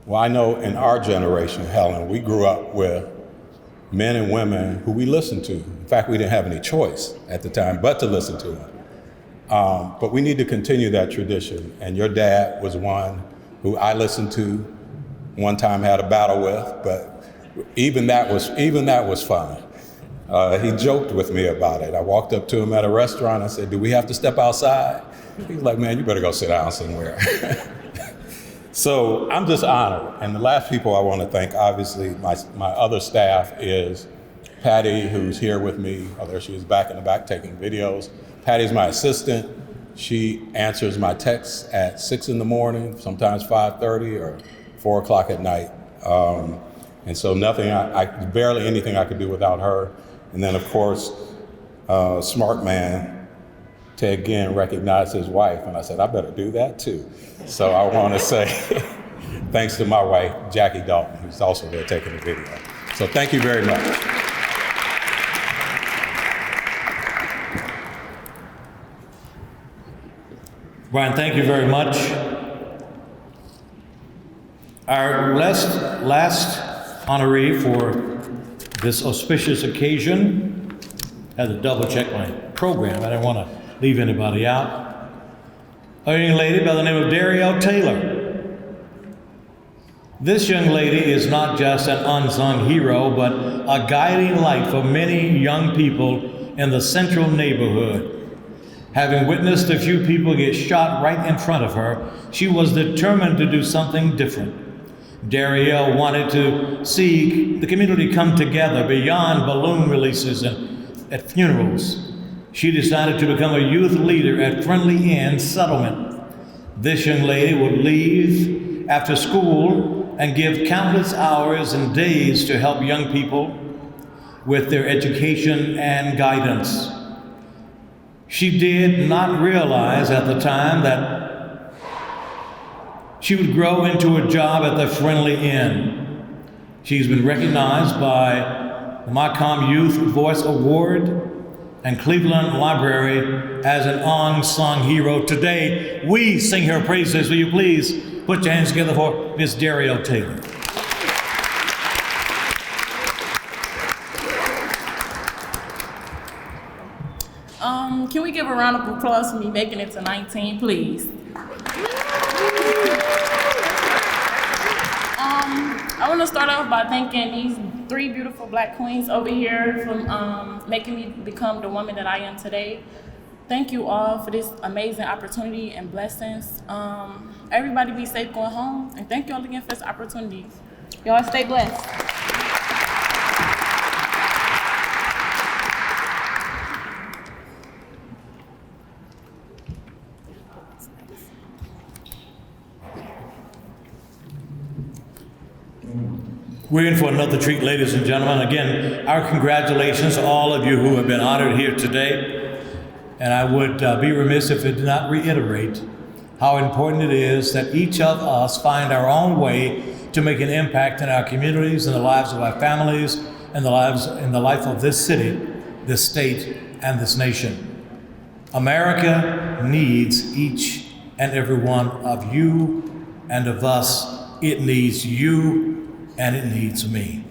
Well, I know in our generation, Helen, we grew up with men and women who we listened to. In fact, we didn't have any choice at the time but to listen to them. But we need to continue that tradition. And your dad was one who I listened to, one time had a battle with, but even that was fun. He joked with me about it. I walked up to him at a restaurant. I said, "Do we have to step outside?" He was like, "Man, you better go sit down somewhere." So I'm just honored. And the last people I want to thank, obviously, my other staff is Patty, who's here with me. Oh, there she is back in the back taking videos. Patty's my assistant. She answers my texts at 6 in the morning, sometimes 5:30 or 4 o'clock at night. And so barely anything I could do without her. And then, of course, smart man, Ted Ginn, recognized his wife, and I said, I better do that too. So I want to say thanks to my wife, Jackie Dalton, who's also there taking the video. So thank you very much. Brian, thank you very much. Our last honoree for this auspicious occasion, I had to double check my program. I didn't want to leave anybody out. A young lady by the name of Darielle Taylor. This young lady is not just an unsung hero, but a guiding light for many young people in the central neighborhood. Having witnessed a few people get shot right in front of her, she was determined to do something different. Darielle wanted to see the community come together beyond balloon releases and at funerals. She decided to become a youth leader at Friendly Inn Settlement. This young lady would leave after school and give countless hours and days to help young people with their education and guidance. She did not realize at the time that she would grow into a job at the Friendly Inn. She's been recognized by the Macomb Youth Voice Award and Cleveland Library as an unsung hero. Today, we sing her praises. Will you please put your hands together for Miss Darielle Taylor. Can we give a round of applause for me making it to 19, please? I want to start off by thanking these 3 beautiful Black queens over here for making me become the woman that I am today. Thank you all for this amazing opportunity and blessings. Everybody be safe going home, and thank you all again for this opportunity. Y'all stay blessed. We're in for another treat, ladies and gentlemen. Again, our congratulations to all of you who have been honored here today. And I would be remiss if I did not reiterate how important it is that each of us find our own way to make an impact in our communities, in the lives of our families, and the life of this city, this state, and this nation. America needs each and every one of you and of us. It needs you and it needs me.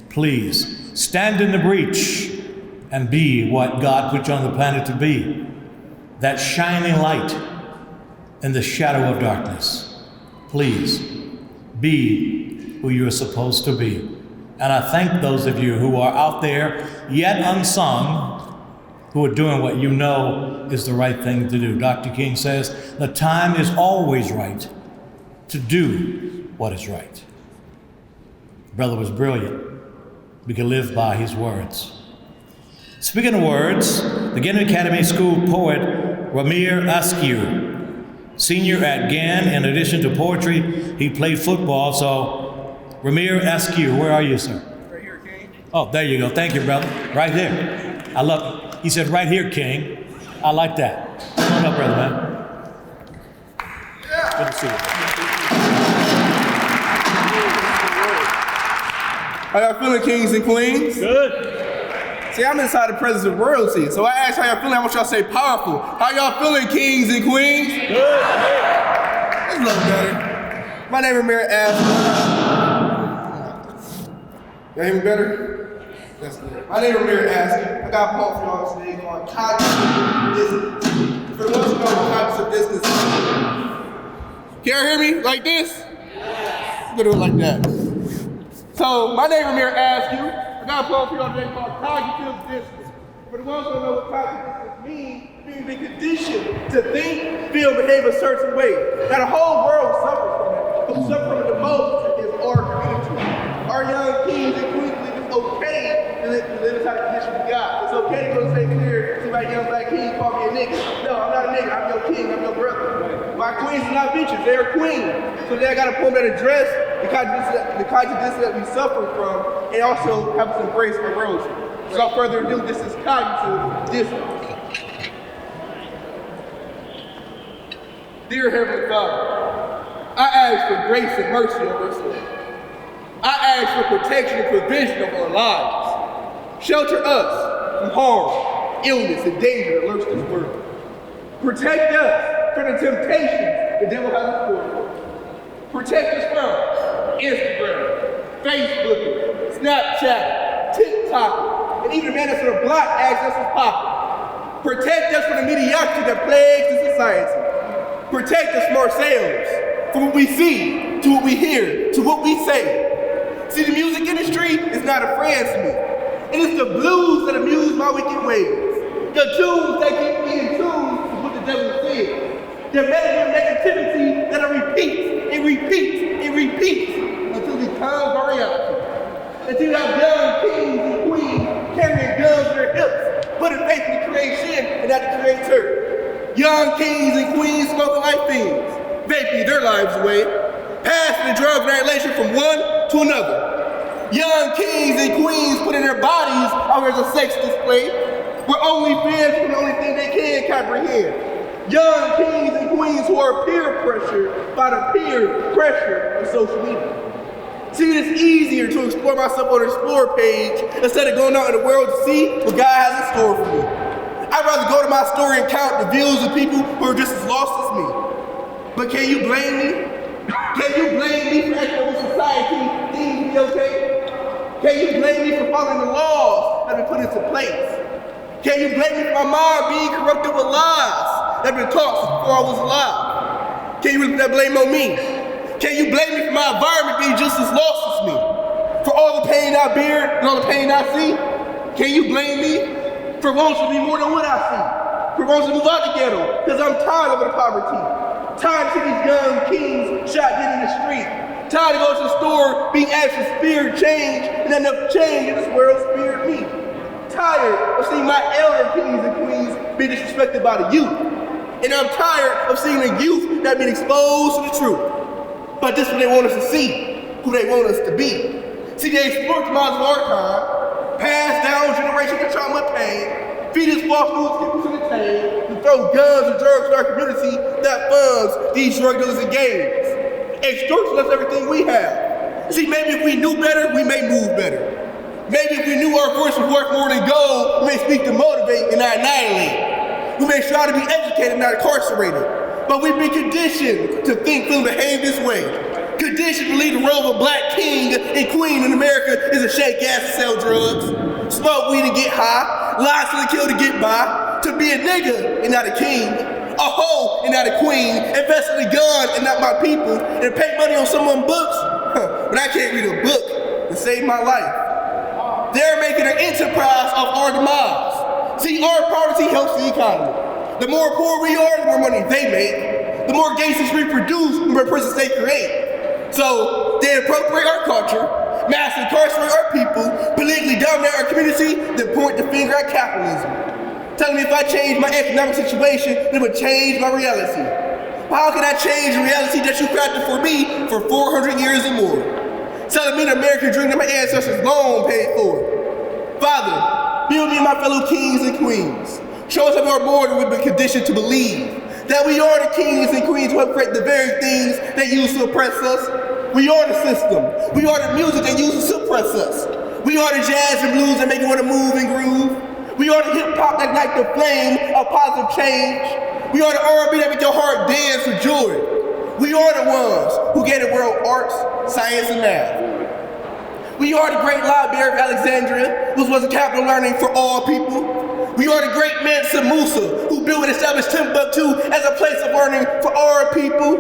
Please stand in the breach and be what God put you on the planet to be. That shining light in the shadow of darkness. Please be who you're supposed to be. And I thank those of you who are out there yet unsung, who are doing what you know is the right thing to do. Dr. King says, the time is always right to do what is right. Brother was brilliant. We can live by his words. Speaking of words, the Gannon Academy School poet Ramir Askew, senior at Gann, in addition to poetry, he played football. So, Ramir Askew, where are you, sir? Right here, King. Oh, there you go. Thank you, brother. Right there. I love it. He said, right here, King. I like that. Come on up, brother, man. Good to see you. How y'all feeling, kings and queens? Good. See, I'm inside the presence of royalty, so I asked how y'all feeling. I want y'all to say powerful. How y'all feeling, kings and queens? Good. That's a little better. My name is Mayor Ashley. Y'all hear me better? That's good. My name is Mayor Ashley. I got a poem for y'all today on cognitive dissonance. For the ones who know what cognitive dissonance is. Can y'all hear me like this? Yes. I'm gonna do it like that. So, my name is Mayor Askew. I got a poem for y'all today called Cognitive Dissonance. For the ones who don't know what cognitive dissonance means, being the condition to think, feel, behave a certain way. Now, the whole world suffers from it. Who suffer from it the most is our community. Our young kings and queens believe it's okay to live inside the condition we got. It's okay to go to St. Clair, see my young black king call me a nigga. No, I'm not a nigga. I'm your king. I'm your brother. My queens are not bitches. They're queens. So then I got a poem that address the cognitive that we suffer from, and also help us embrace erosion. Without further ado, this is cognitive dissonance. Dear Heavenly Father, I ask for grace and mercy over us all. I ask for protection and provision of our lives. Shelter us from harm, illness, and danger that lurks this world. Protect us from the temptations the devil has us for. Protect us from Instagram, Facebook, Snapchat, TikTok, and even the man that's on the block access is popping. Protect us from the mediocrity that plagues the society. Protect us from ourselves, from what we see, to what we hear, to what we say. See, the music industry is not a friend to me. And it's the blues that amuse my wicked ways. The tunes that keep me in tune with what the devil said. The negativity that repeats and repeats and repeats until it becomes our reality. Until you have young kings and queens carrying guns on their hips, putting faith in the creation and not the creator. Young kings and queens smoking like fiends, vaping their lives away, passing the drug violation from one to another. Young kings and queens putting their bodies out as a sex display, where only fans are the only thing they can comprehend. Young kings and queens who are peer pressured by the peer pressure of social media. See, it's easier to explore myself on the Explore page instead of going out in the world to see what God has in store for me. I'd rather go to my story and count the views of people who are just as lost as me. But can you blame me? Can you blame me for acting over society deems me okay? Can you blame me for following the laws that have been put into place? Can you blame me for my mind being corrupted with lies that have been taught since before I was alive? Can you really put that blame on me? Can you blame me for my environment being just as lost as me? For all the pain I bear and all the pain I see? Can you blame me for wanting to be more than what I see? For wanting to move out the ghetto? Because I'm tired of the poverty. Tired to see these young kings shot dead in the street. Tired of going to the store being asked for spirit change and not enough change in this world spirit me. Tired of seeing my elder kings and queens be disrespected by the youth. And I'm tired of seeing the youth that have been exposed to the truth. But this is what they want us to see, who they want us to be. See, they exploit the minds of our time, pass down generational trauma and pain, feed us false news, keep us entertained, and throw guns and drugs in our community that funds these drug dealers and gangs. Extortion us everything we have. See, maybe if we knew better, we may move better. Maybe if we knew our voice was worth more than gold, we may speak to motivate and not annihilate. We may try to be educated, not incarcerated. But we've been conditioned to think, feel, and behave this way. Conditioned to believe the role of a black king and queen in America is to shake ass and sell drugs, smoke weed and get high, lie to the kill to get by, to be a nigga and not a king, a hoe and not a queen, invest in a gun and not my people, and pay money on someone's books. But I can't read a book to save my life. They're making an enterprise of our demise. See, our poverty helps the economy. The more poor we are, the more money they make. The more gangsters we produce, the more prisons they create. So they appropriate our culture, mass incarcerate our people, politically dominate our community, then point the finger at capitalism. Telling me if I change my economic situation, it would change my reality. How can I change the reality that you crafted for me for 400 years or more? Telling me the American dream that my ancestors long paid for. Father, build me and my fellow kings and queens. Show us that we are born and we've been conditioned to believe that we are the kings and queens who have created the very things that used to oppress us. We are the system. We are the music they use to suppress us. We are the jazz and blues that make you want to move and groove. We are the hip hop that light the flame of positive change. We are the R&B that make your heart dance with joy. We are the ones who gave the world arts, science, and math. We are the great library of Alexandria, which was a capital learning for all people. We are the great Mansa Musa, who built and established Timbuktu as a place of learning for our people.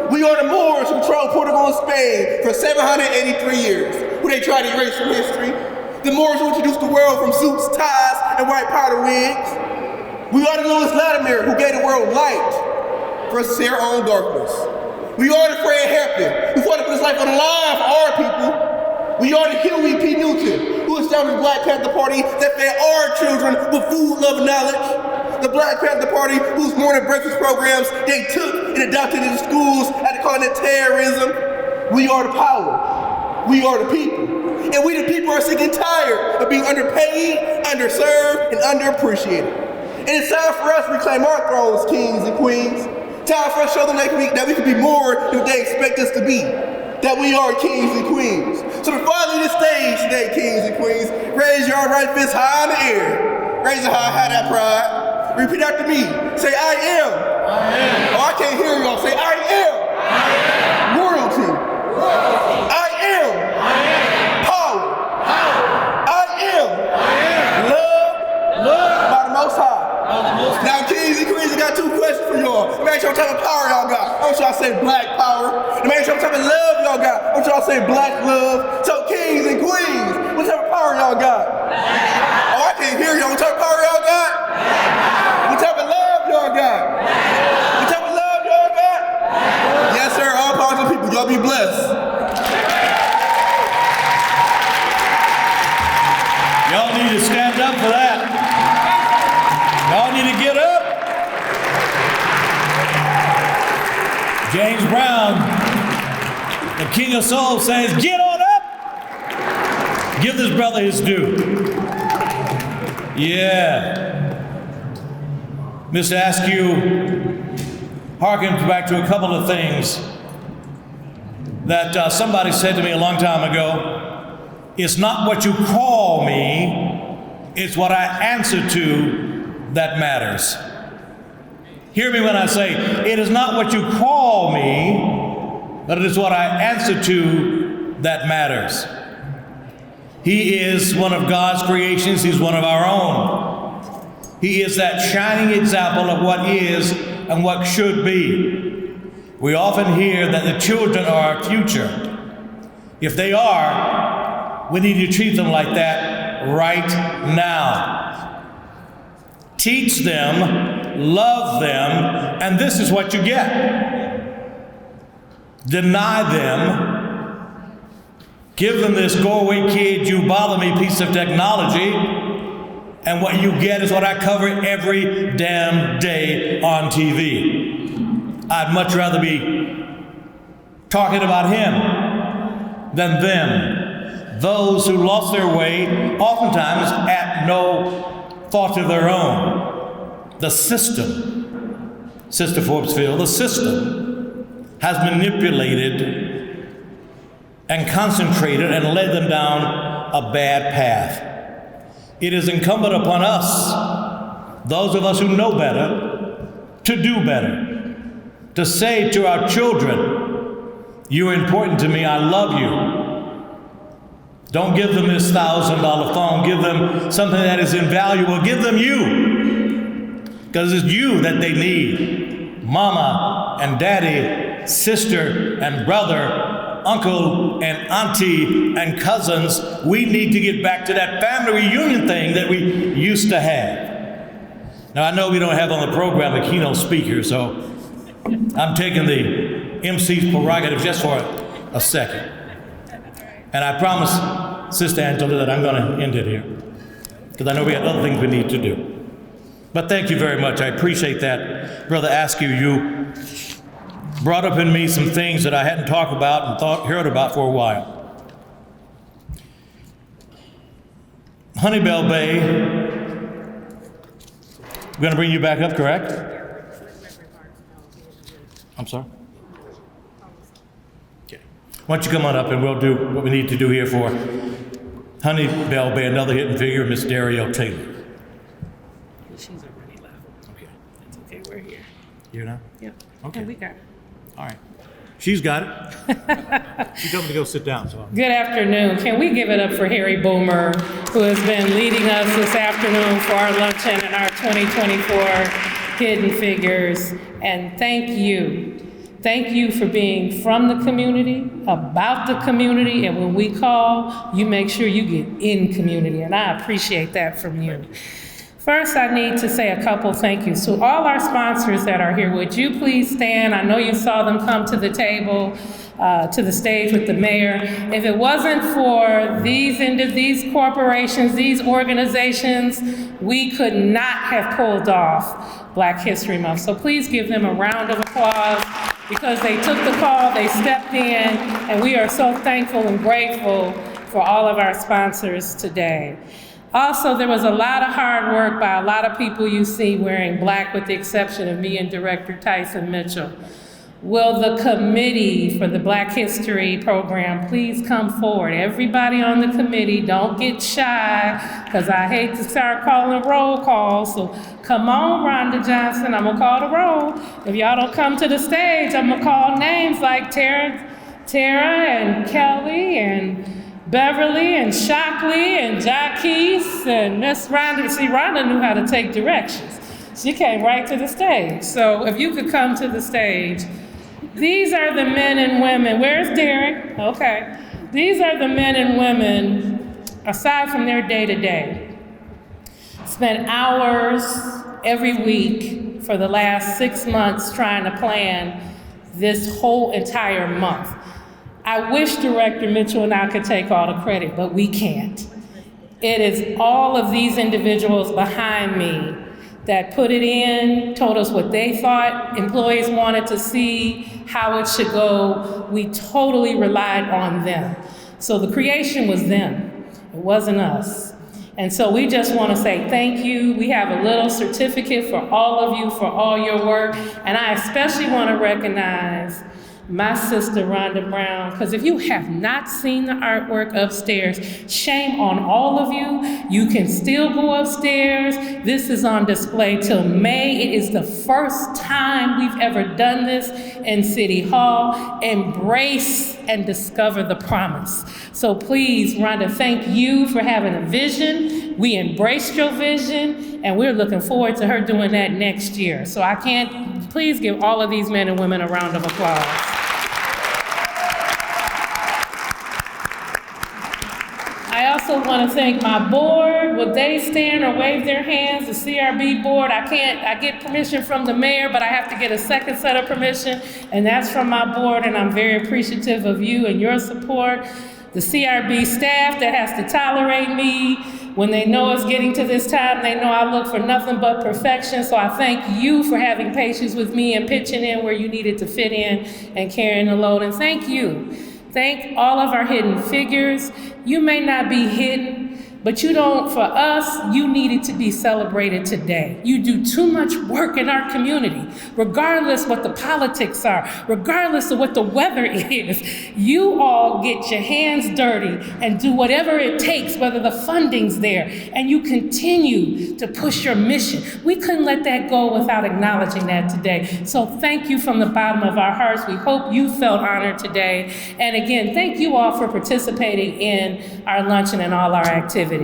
We are the Moors who controlled Portugal and Spain for 783 years, who they tried to erase from history. The Moors who introduced the world from suits, ties, and white powder wigs. We are the Louis Latimer who gave the world light versus their own darkness. We are the Fred Hampton who fought to put his life on the line for our people. We are the Huey P. Newton who established the Black Panther Party that fed our children with food, love, and knowledge. The Black Panther Party whose morning breakfast programs they took and adopted into schools after calling it terrorism. We are the power. We are the people. And we the people are sick and tired of being underpaid, underserved, and underappreciated. And it's time for us to reclaim our thrones, kings and queens. Time for us to show them that we can be more than what they expect us to be. That we are kings and queens. So before I leave the stage today, kings and queens, raise your right fist high in the air. Raise it high, have that pride. Repeat after me. Say, I am. I am. Oh, I can't hear y'all. Say, I am. I am. Royalty. Royalty. I am. I am. Power. Power. I am. I am. Love. Love. By the Most High. Now, kings and queens, I got two questions for y'all. Let me ask y'all what type of power y'all got. I want y'all to say black power. Let me ask y'all what type of love y'all got. I want y'all to say black love. So, kings and queens, what type of power y'all got? Oh, I can't hear y'all. What type of power y'all got? What type of love y'all got? What type of love y'all got? Yes, sir. All powers of people. Y'all be blessed. Y'all need to stand up for that. Y'all need to get up. James Brown, the King of Soul, says, get on up. Give this brother his due. Yeah. Mr. Askew, harken back to a couple of things that somebody said to me a long time ago. It's not what you call me, it's what I answer to that matters. Hear me when I say, it is not what you call me, but it is what I answer to that matters. He is one of God's creations. He's one of our own. He is that shining example of what is and what should be. We often hear that the children are our future. If they are, we need to treat them like that right now. Teach them, love them, and this is what you get. Deny them, give them this go away kid, you bother me piece of technology, and what you get is what I cover every damn day on TV. I'd much rather be talking about him than them. Those who lost their way, oftentimes at no fault of their own. The system, Sister Forbesfield, the system has manipulated and concentrated and led them down a bad path. It is incumbent upon us, those of us who know better, to do better, to say to our children, you're important to me, I love you. Don't give them this $1,000 phone. Give them something that is invaluable. Give them you, because it's you that they need. Mama and daddy, sister and brother, uncle and auntie and cousins. We need to get back to that family reunion thing that we used to have. Now, I know we don't have on the program a keynote speaker, so I'm taking the MC's prerogative just for a second. And I promise, Sister Angela, that I'm going to end it here, because I know we have other things we need to do. But thank you very much. I appreciate that. Brother Askew, you brought up in me some things that I hadn't talked about and heard about for a while. Honeybell Bay, we're going to bring you back up, correct? I'm sorry? Okay. Why don't you come on up and we'll do what we need to do here for Honey Bell Bay, another hidden figure, Miss Daryl Taylor. She's already left. Okay. It's okay, we're here. Here now? Yep. Okay. And we got it. All right. She's got it. She told me to go sit down, so. Good afternoon. Can we give it up for Harry Boomer, who has been leading us this afternoon for our luncheon and our 2024 Hidden Figures. And thank you. Thank you for being from the community, about the community, and when we call, you make sure you get in community, and I appreciate that from you. First, I need to say a couple thank yous to all our sponsors that are here. Would you please stand? I know you saw them come to the table, to the stage with the mayor. If it wasn't for these corporations, these organizations, we could not have pulled off Black History Month. So please give them a round of applause because they took the call, they stepped in, and we are so thankful and grateful for all of our sponsors today. Also, there was a lot of hard work by a lot of people you see wearing black, with the exception of me and Director Tyson Mitchell. Will the committee for the Black History Program please come forward? Everybody on the committee, don't get shy, because I hate to start calling roll calls. So come on, Rhonda Johnson, I'm gonna call the roll. If y'all don't come to the stage, I'm gonna call names like Tara and Kelly and Beverly and Shockley and Jaquise and Miss Rhonda. See, Rhonda knew how to take directions. She came right to the stage. So if you could come to the stage. These are the men and women. Where's Derek? Okay. These are the men and women, aside from their day-to-day, spent hours every week for the last 6 months trying to plan this whole entire month. I wish Director Mitchell and I could take all the credit, but we can't. It is all of these individuals behind me that put it in, told us what they thought employees wanted to see, how it should go. We totally relied on them. So the creation was them, it wasn't us. And so we just want to say thank you. We have a little certificate for all of you for all your work. And I especially want to recognize my sister, Rhonda Brown, because if you have not seen the artwork upstairs, shame on all of you. You can still go upstairs. This is on display till May. It is the first time we've ever done this in City Hall. Embrace and discover the promise. So please, Rhonda, thank you for having a vision. We embraced your vision, and we're looking forward to her doing that next year. So please give all of these men and women a round of applause. I also want to thank my board. Would they stand or wave their hands? The CRB board, I get permission from the mayor, but I have to get a second set of permission, and that's from my board, and I'm very appreciative of you and your support. The CRB staff that has to tolerate me. When they know it's getting to this time, they know I look for nothing but perfection. So I thank you for having patience with me and pitching in where you needed to fit in and carrying the load. And thank you. Thank all of our hidden figures. You may not be hidden, but for us, you needed to be celebrated today. You do too much work in our community, regardless what the politics are, regardless of what the weather is. You all get your hands dirty and do whatever it takes, whether the funding's there, and you continue to push your mission. We couldn't let that go without acknowledging that today. So thank you from the bottom of our hearts. We hope you felt honored today. And again, thank you all for participating in our luncheon and all our activities.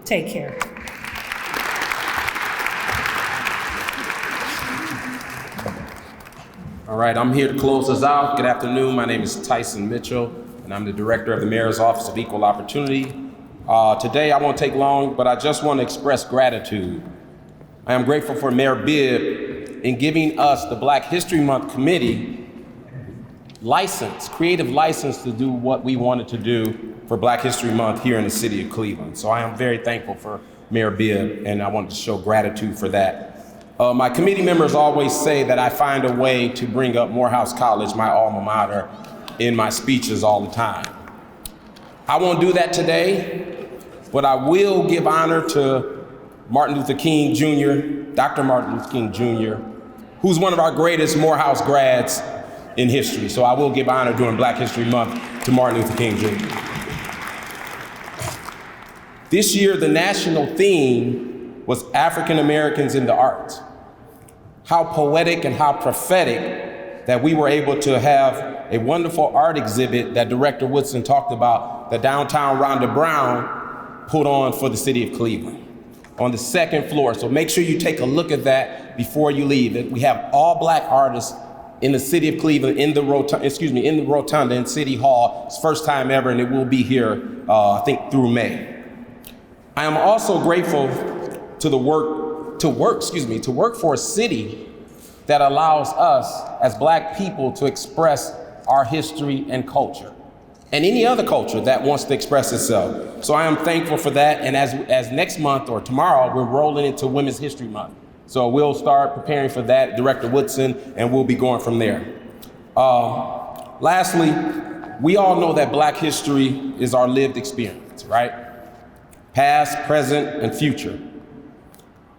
Take care. All right, I'm here to close us out. Good afternoon. My name is Tyson Mitchell, and I'm the director of the Mayor's Office of Equal Opportunity. Today, I won't take long, but I just want to express gratitude. I am grateful for Mayor Bibb in giving us the Black History Month Committee creative license to do what we wanted to do for Black History Month here in the city of Cleveland. So I am very thankful for Mayor Bibb, and I wanted to show gratitude for that. My committee members always say that I find a way to bring up Morehouse College, my alma mater, in my speeches all the time. I won't do that today, but I will give honor to Martin Luther King Jr., Dr. Martin Luther King Jr., who's one of our greatest Morehouse grads in history. So I will give honor during Black History Month to Martin Luther King Jr. This year, the national theme was African Americans in the arts. How poetic and how prophetic that we were able to have a wonderful art exhibit that Director Woodson talked about, that downtown Rhonda Brown put on for the city of Cleveland on the second floor. So make sure you take a look at that before you leave. We have all Black artists in the city of Cleveland, in the rotunda in City Hall. It's first time ever, and it will be here, I think, through May. I am also grateful to work for a city that allows us as Black people to express our history and culture, and any other culture that wants to express itself. So I am thankful for that, and as next month or tomorrow, we're rolling into Women's History Month. So we'll start preparing for that, Director Woodson, and we'll be going from there. Lastly, we all know that Black history is our lived experience, right? Past, present, and future.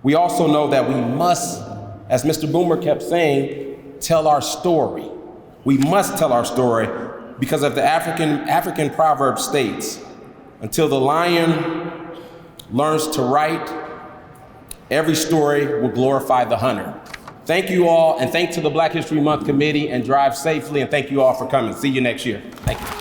We also know that we must, as Mr. Boomer kept saying, tell our story. We must tell our story because of the African proverb states, until the lion learns to write, every story will glorify the hunter. Thank you all, and thanks to the Black History Month Committee, and drive safely, and thank you all for coming. See you next year. Thank you.